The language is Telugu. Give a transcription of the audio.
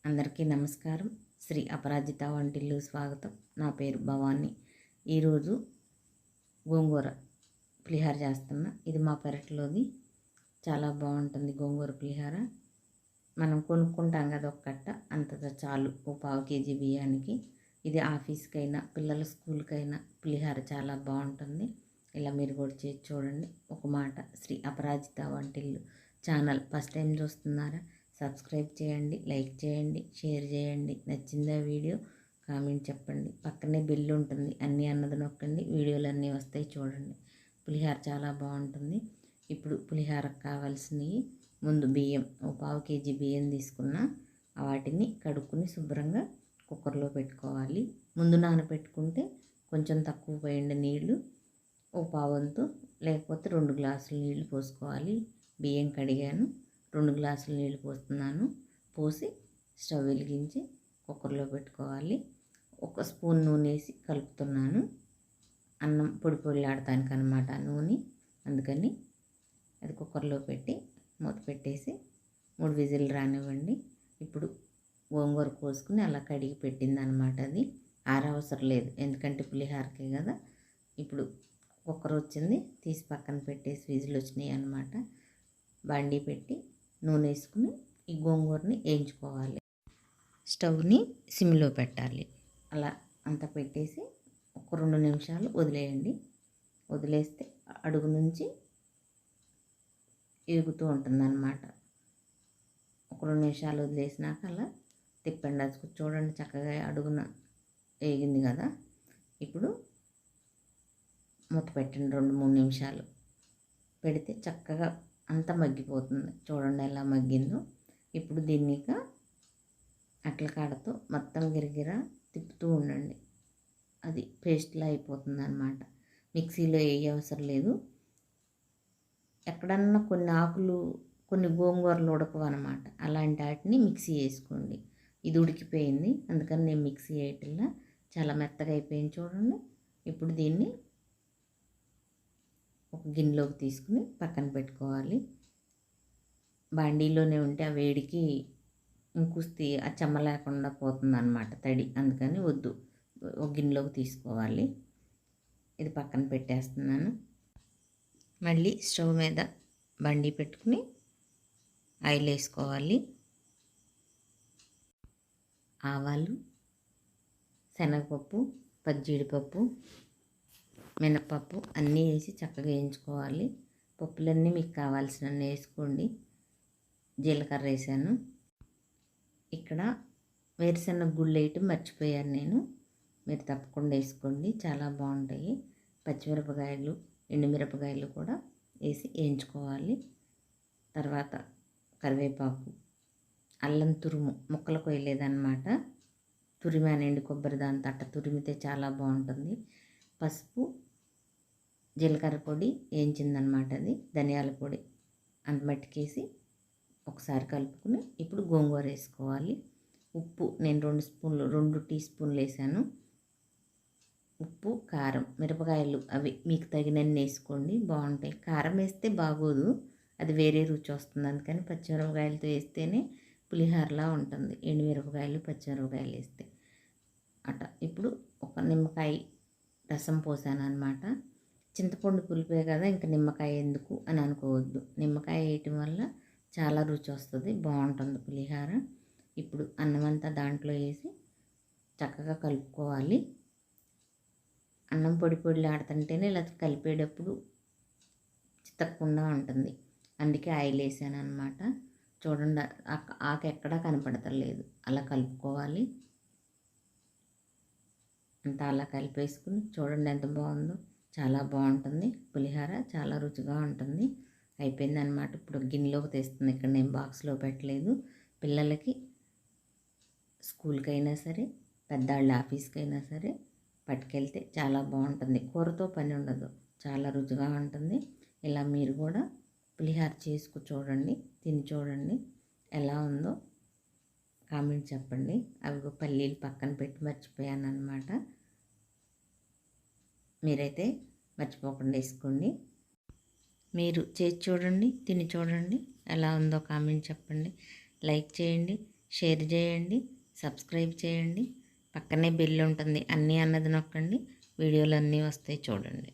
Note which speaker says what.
Speaker 1: అందరికీ నమస్కారం. శ్రీ అపరాజిత వంటిల్లు స్వాగతం. నా పేరు భవాని. ఈరోజు గోంగూర పులిహార చేస్తున్నా. ఇది మా పెరట్లోది. చాలా బాగుంటుంది గోంగూర పులిహార. మనం కొనుక్కుంటాం కదా ఒక కట్ట, అంత చాలు ఓ పావు కేజీ బియ్యానికి. ఇది ఆఫీస్కైనా పిల్లల స్కూల్కైనా పులిహార చాలా బాగుంటుంది. ఇలా మీరు కూడా చేసి చూడండి. ఒక మాట, శ్రీ అపరాజిత వంటిల్లు ఛానల్ ఫస్ట్ టైం చూస్తున్నారా? సబ్స్క్రైబ్ చేయండి, లైక్ చేయండి, షేర్ చేయండి. నచ్చిందా వీడియో? కామెంట్ చెప్పండి. పక్కనే బెల్ ఉంటుంది, అన్నీ అన్నది నొక్కండి. వీడియోలు అన్నీ వస్తాయి చూడండి. పులిహార చాలా బాగుంటుంది. ఇప్పుడు పులిహారకు కావాల్సినవి, ముందు బియ్యం ఓ పావు కేజీ బియ్యం తీసుకున్న వాటిని కడుక్కుని శుభ్రంగా కుక్కర్లో పెట్టుకోవాలి. ముందు నానబెట్టుకుంటే కొంచెం తక్కువ పోయండి నీళ్ళు, ఓ పావంతు లేకపోతే 2 గ్లాసులు నీళ్లు పోసుకోవాలి. బియ్యం కడిగాను, 2 గ్లాసులు నీళ్ళు పోస్తున్నాను. పోసి స్టవ్ వెలిగించి కుక్కర్లో పెట్టుకోవాలి. ఒక స్పూన్ నూనె వేసి కలుపుతున్నాను. అన్నం పొడి పొడిలాడటానికి అనమాట నూనె. అందుకని అది కుక్కర్లో పెట్టి మూత పెట్టేసి 3 విజిల్ రానివ్వండి. ఇప్పుడు గోంగూర కోసుకుని అలా కడిగి పెట్టింది అనమాట. అది ఆరవసరం లేదు, ఎందుకంటే పులిహారకే కదా. ఇప్పుడు కుక్కర్ వచ్చింది, తీసి పక్కన పెట్టేసి విజిల్ వచ్చినాయి అనమాట. బండి పెట్టి నూనె వేసుకుని ఈ గోంగూరని వేయించుకోవాలి. స్టవ్ని సిమ్లో పెట్టాలి. అలా అంతా పెట్టేసి ఒక 2 నిమిషాలు వదిలేయండి. వదిలేస్తే అడుగు నుంచి ఎగుతూ ఉంటుందన్నమాట. ఒక 2 నిమిషాలు వదిలేసినాక అలా తిప్పండి. అది చూడండి, చక్కగా అడుగున వేగింది కదా. ఇప్పుడు మూత పెట్టండి. 2-3 నిమిషాలు పెడితే చక్కగా అంతా మగ్గిపోతుంది. చూడండి ఎలా మగ్గిందో. ఇప్పుడు దీన్ని అట్ల కాడతో మొత్తం గిరిగిరా తిప్పుతూ ఉండండి. అది పేస్ట్లా అయిపోతుంది అన్నమాట. మిక్సీలో ఏ అవసరం లేదు. ఎక్కడన్నా కొన్ని ఆకులు, కొన్ని గోంగూరలు ఉడకవు అనమాట. అలాంటి వాటిని మిక్సీ వేసుకోండి. ఇది ఉడికిపోయింది, అందుకని నేను మిక్సీ వేయటంలా చాలా మెత్తగా అయిపోయింది చూడండి. ఇప్పుడు దీన్ని ఒక గిన్నెలోకి తీసుకుని పక్కన పెట్టుకోవాలి. బాండీలోనే ఉంటే ఆ వేడికి ఇంకుస్తి ఆ చెమ్మ లేకుండా పోతుంది అన్నమాట, తడి. అందుకని వద్దు, ఒక గిన్నెలోకి తీసుకోవాలి. ఇది పక్కన పెట్టేస్తున్నాను. మళ్ళీ స్టవ్ మీద బండి పెట్టుకుని ఆయిల్ వేసుకోవాలి. ఆవాలు, శనగపప్పు, పచ్చిజీడిపప్పు, మినపప్పు అన్నీ వేసి చక్కగా వేయించుకోవాలి. పప్పులన్నీ మీకు కావాల్సినన్ని వేసుకోండి. జీలకర్ర వేసాను. ఇక్కడ వేరుశనగ గుళ్ళు వేయటం మర్చిపోయాను నేను, మీరు తప్పకుండా వేసుకోండి, చాలా బాగుంటాయి. పచ్చిమిరపకాయలు, ఎండుమిరపకాయలు కూడా వేసి వేయించుకోవాలి. తర్వాత కరివేపాకు, అల్లం తురుము ముక్కలు కొయ్యలేదన్నమాట, తురిమానండి. కొబ్బరి దాంతో అట్ట తురిమితే చాలా బాగుంటుంది. పసుపు, జీలకర్ర పొడి వేయించిందనమాట, అది ధనియాల పొడి అంత మట్టికేసి ఒకసారి కలుపుకుని ఇప్పుడు గోంగూర వేసుకోవాలి. ఉప్పు నేను 2 టీ స్పూన్లు వేసాను. ఉప్పు, కారం, మిరపకాయలు అవి మీకు తగినన్ని వేసుకోండి, బాగుంటాయి. కారం వేస్తే బాగోదు, అది వేరే రుచి వస్తుంది. అందుకని పచ్చిమిరపకాయలతో వేస్తేనే పులిహారలా ఉంటుంది. ఎండుమిరపకాయలు, పచ్చిమిరపకాయలు వేస్తే అట. ఇప్పుడు ఒక నిమ్మకాయ రసం పోసాను అనమాట. చింతపండు పులిపే కదా, ఇంకా నిమ్మకాయ ఎందుకు అని అనుకోవద్దు. నిమ్మకాయ వేయటం వల్ల చాలా రుచి వస్తుంది, బాగుంటుంది పులిహార. ఇప్పుడు అన్నం అంతా దాంట్లో వేసి చక్కగా కలుపుకోవాలి. అన్నం పొడి పొడిలాడుతుంటేనే ఇలా కలిపేటప్పుడు చితకకుండా ఉంటుంది. అందుకే ఆయిల్ వేసాను అనమాట. చూడండి, ఆకు ఎక్కడా కనపడతలేదు. అలా కలుపుకోవాలి. అంతా అలా కలిపేసుకుని చూడండి ఎంత బాగుందో. చాలా బాగుంటుంది పులిహార, చాలా రుచిగా ఉంటుంది. అయిపోయింది అనమాట. ఇప్పుడు గిన్నెలోకి తెస్తుంది. ఇక్కడ నేను బాక్స్లో పెట్టలేదు. పిల్లలకి స్కూల్కైనా సరే, పెద్దవాళ్ళ ఆఫీస్కైనా సరే పట్టుకెళ్తే చాలా బాగుంటుంది. కూరతో పని ఉండదు, చాలా రుచిగా ఉంటుంది. ఇలా మీరు కూడా పులిహార చేసుకు చూడండి, తిని చూడండి ఎలా ఉందో కామెంట్ చెప్పండి. అవి పల్లీలు పక్కన పెట్టి మర్చిపోయాను అనమాట. మీరైతే మర్చిపోకుండా వేసుకోండి. మీరు చేసి చూడండి, తిని చూడండి ఎలా ఉందో కామెంట్ చెప్పండి. లైక్ చేయండి, షేర్ చేయండి, సబ్స్క్రైబ్ చేయండి. పక్కనే బెల్ ఉంటుంది, అన్నీ అన్నది నొక్కండి. వీడియోలు అన్నీ వస్తాయి చూడండి.